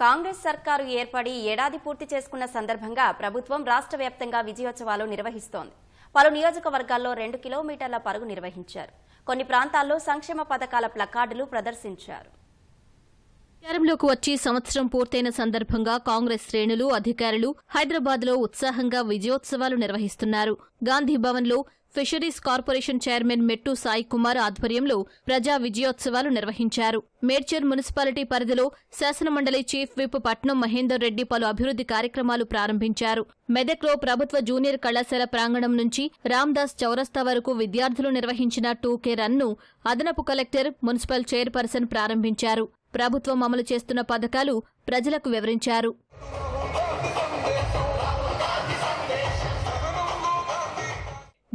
కాంగ్రెస్ సర్కారు ఏర్పడి ఏడాది పూర్తి చేసుకున్న సందర్భంగా ప్రభుత్వం రాష్ట్ర వ్యాప్తంగా విజయోత్సవాలు నిర్వహిస్తోంది. పలు నియోజకవర్గాల్లో 2 కిలోమీటర్ల పరుగు నిర్వహించారు. కొన్ని ప్రాంతాల్లో సంక్షేమ పథకాల ప్లకార్డులు ప్రదర్శించారు. అధికారంలోకి వచ్చి సంవత్సరం పూర్తయిన సందర్భంగా కాంగ్రెస్ శ్రేణులు, అధికారులు హైదరాబాద్లో ఉత్సాహంగా విజయోత్సవాలు నిర్వహిస్తున్నారు. గాంధీభవన్లో ఫిషరీస్ కార్పొరేషన్ చైర్మన్ మెట్టు సాయి కుమార్ ఆధ్వర్యంలో ప్రజా విజయోత్సవాలు నిర్వహించారు. మేడ్చర్ మున్సిపాలిటీ పరిధిలో శాసనమండలి చీఫ్ విప్ పట్నం మహేందర్ రెడ్డి పలు అభివృద్ధి కార్యక్రమాలు ప్రారంభించారు. మెదక్లో ప్రభుత్వ జూనియర్ కళాశాల ప్రాంగణం నుంచి రామ్దాస్ చౌరస్తా వరకు విద్యార్థులు నిర్వహించిన 2K రన్ను అదనపు కలెక్టర్, మున్సిపల్ చైర్పర్సన్ ప్రారంభించారు. ప్రభుత్వం అమలు చేస్తున్న పథకాలు ప్రజలకు వివరించారు.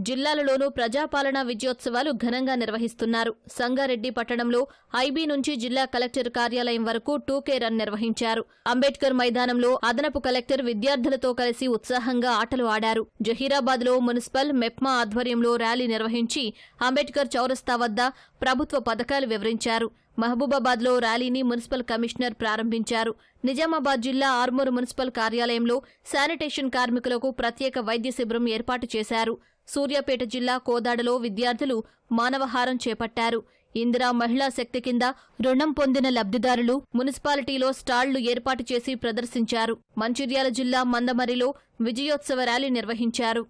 జిల్లాలలోనూ ప్రజాపాలనా విజయోత్సవాలు ఘనంగా నిర్వహిస్తున్నారు. సంగారెడ్డి పట్టణంలో ఐబీ నుంచి జిల్లా కలెక్టర్ కార్యాలయం వరకు 2K రన్ నిర్వహించారు. అంబేద్కర్ మైదానంలో అదనపు కలెక్టర్ విద్యార్థులతో కలిసి ఉత్సాహంగా ఆటలు ఆడారు. జహీరాబాద్లో మున్సిపల్, మెప్మా ఆధ్వర్యంలో ర్యాలీ నిర్వహించి అంబేద్కర్ చౌరస్తా వద్ద ప్రభుత్వ పథకాలు వివరించారు. మహబూబాబాద్లో ర్యాలీని మున్సిపల్ కమిషనర్ ప్రారంభించారు. నిజామాబాద్ జిల్లా ఆర్మూరు మున్సిపల్ కార్యాలయంలో శానిటేషన్ కార్మికులకు ప్రత్యేక వైద్య శిబిరం ఏర్పాటు చేశారు. సూర్యాపేట జిల్లా కోదాడలో విద్యార్థులు మానవహారం చేపట్టారు. ఇందిరా మహిళా శక్తి కింద రుణం పొందిన లబ్ధిదారులు మున్సిపాలిటీలో స్టాళ్లు ఏర్పాటు చేసి ప్రదర్శించారు. మంచిర్యాల జిల్లా మందమరిలో విజయోత్సవ ర్యాలీ నిర్వహించారు.